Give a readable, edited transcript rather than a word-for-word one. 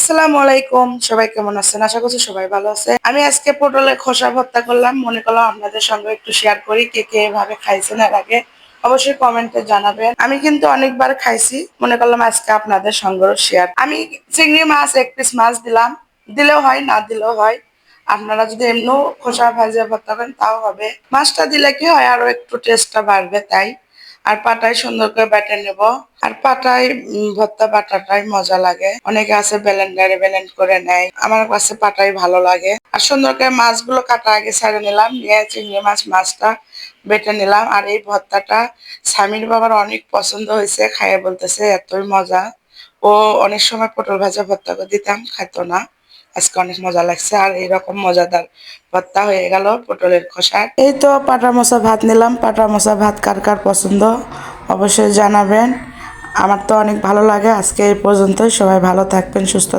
আসসালামু আলাইকুম, সবাই কেমন আছেন? আশা করছি সবাই ভালো আছে। আমি আজকে পটলের খোসা ভর্তা করলাম, মনে করলাম আপনাদের সঙ্গে একটু শেয়ার করি। কে কে এভাবে খাইছেন এর আগে অবশ্যই কমেন্টে জানাবেন। আমি কিন্তু অনেকবার খাইছি, মনে করলাম আজকে আপনাদের সঙ্গেও শেয়ার। আমি চিংড়ি মাছ 1 পিস মাছ দিলাম, দিলেও হয় না দিলেও হয়। আপনারা যদি এমনিও খোসা ভাজা ভর্তা করেন তাও হবে। মাছটা দিলে কি হয়, আরো একটু টেস্টটা বাড়বে তাই। আর পাটায় সুন্দর করে বেটে নেব। আর পাটায় ভর্তা বাটাটাই মজা লাগে। অনেকে আছে ব্লেন্ডারে ব্লেন্ড করে নেয়, আমার কাছে পাটাই ভালো লাগে। আর সুন্দর করে মাছগুলো কাটা আগে ছেড়ে নিলাম, নিয়ে চিংড়ি মাছটা বেটে নিলাম। আর এই ভর্তাটা স্বামীর বাবার অনেক পছন্দ হয়েছে, খাইয়ে বলতেছে এতই মজা। ও অনেক সময় পটল ভাজা ভর্তা করে দিতাম, খাইতো না। আজকে অনেক মজা লাগছে। আর এরকম মজাদার ভর্তা হয়ে গেল পটলের খোসার। এই তো পাটা মশা ভাত নিলাম। পাটা মশা ভাত কার কার পছন্দ অবশ্যই জানাবেন। আমার তো অনেক ভালো লাগে। আজকে এই পর্যন্তই। সবাই ভালো থাকবেন, সুস্থ